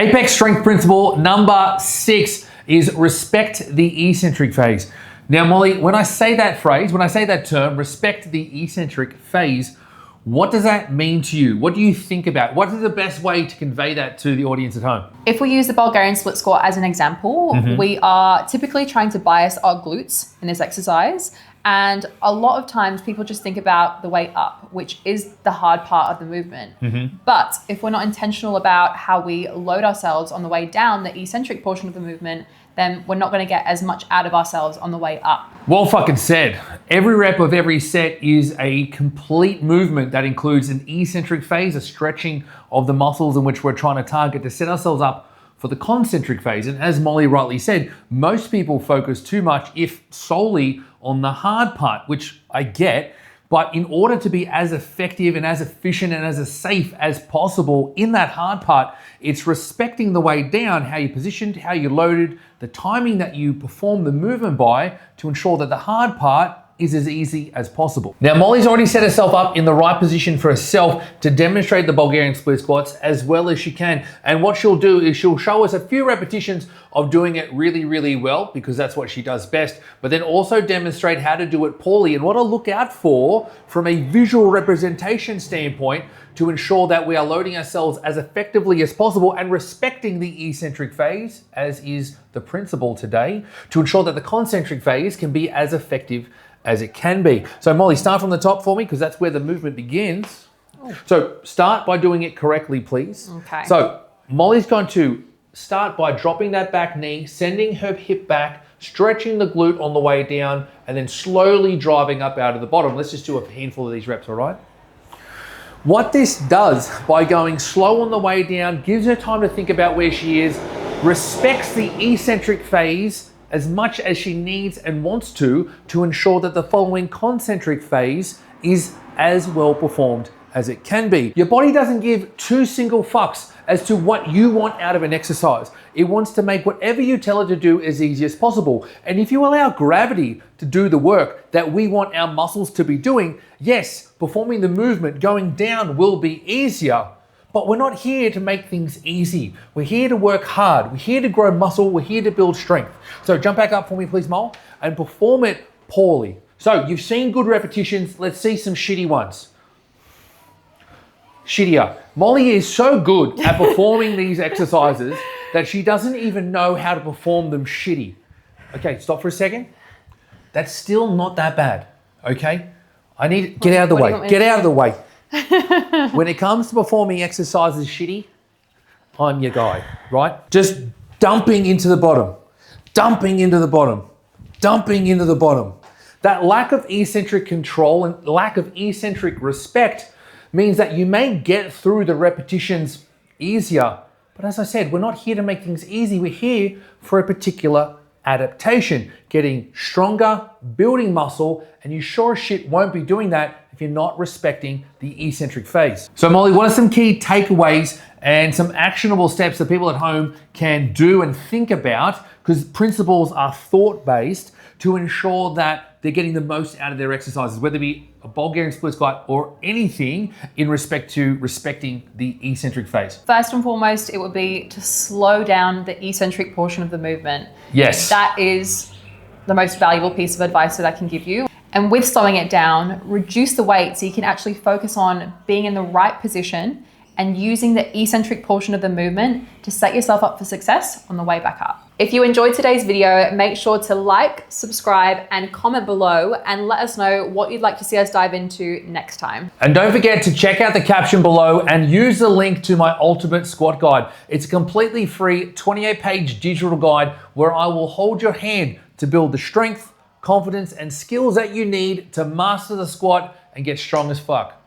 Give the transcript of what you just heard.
Apex strength principle number 6 is respect the eccentric phase. Now, Molly, when I say that phrase, when I say that term, respect the eccentric phase, what does that mean to you? What do you think about? What is the best way to convey that to the audience at home? If we use the Bulgarian split squat as an example, we are typically trying to bias our glutes in this exercise. And a lot of times people just think about the way up, which is the hard part of the movement. But if we're not intentional about how we load ourselves on the way down, the eccentric portion of the movement, then we're not going to get as much out of ourselves on the way up. Well fucking said. Every rep of every set is a complete movement that includes an eccentric phase, a stretching of the muscles in which we're trying to target to set ourselves up for the concentric phase. And as Molly rightly said, most people focus too much, if solely, on the hard part, which I get. But in order to be as effective and as efficient and as safe as possible in that hard part, it's respecting the way down, how you're positioned, how you're loaded, the timing that you perform the movement by, to ensure that the hard part is as easy as possible. Now, Molly's already set herself up in the right position for herself to demonstrate the Bulgarian split squats as well as she can. And what she'll do is she'll show us a few repetitions of doing it really, really well, because that's what she does best, but then also demonstrate how to do it poorly and what to look out for from a visual representation standpoint to ensure that we are loading ourselves as effectively as possible and respecting the eccentric phase, as is the principle today, to ensure that the concentric phase can be as effective as it can be. So Molly, start from the top for me, because that's where the movement begins. So start by doing it correctly, please. Okay. So Molly's going to start by dropping that back knee, sending her hip back, stretching the glute on the way down, and then slowly driving up out of the bottom. Let's just do a handful of these reps, all right? What this does, by going slow on the way down, gives her time to think about where she is, respects the eccentric phase as much as she needs and wants to ensure that the following concentric phase is as well performed as it can be. Your body doesn't give two single fucks as to what you want out of an exercise. It wants to make whatever you tell it to do as easy as possible. And if you allow gravity to do the work that we want our muscles to be doing, yes, performing the movement going down will be easier. But we're not here to make things easy. We're here to work hard. We're here to grow muscle. We're here to build strength. So jump back up for me, please, Mole, and perform it poorly. So you've seen good repetitions. Let's see some shitty ones. Shittier. Molly is so good at performing these exercises that she doesn't even know how to perform them shitty. Okay, stop for a second. That's still not that bad, okay? I need, get out of the way. Get out of the way. When it comes to performing exercises shitty, I'm your guy, right? Just dumping into the bottom, dumping into the bottom, dumping into the bottom. That lack of eccentric control and lack of eccentric respect means that you may get through the repetitions easier. But as I said, we're not here to make things easy. We're here for a particular adaptation, getting stronger, building muscle, and you sure as shit won't be doing that if you're not respecting the eccentric phase. So Molly, what are some key takeaways and some actionable steps that people at home can do and think about, because principles are thought-based, to ensure that they're getting the most out of their exercises, whether it be a Bulgarian split squat or anything in respect to respecting the eccentric phase? First and foremost, it would be to slow down the eccentric portion of the movement. Yes. That is the most valuable piece of advice that I can give you. And with slowing it down, reduce the weight so you can actually focus on being in the right position and using the eccentric portion of the movement to set yourself up for success on the way back up. If you enjoyed today's video, make sure to like, subscribe, and comment below and let us know what you'd like to see us dive into next time. And don't forget to check out the caption below and use the link to my ultimate squat guide. It's a completely free 28-page digital guide where I will hold your hand to build the strength, confidence, and skills that you need to master the squat and get strong as fuck.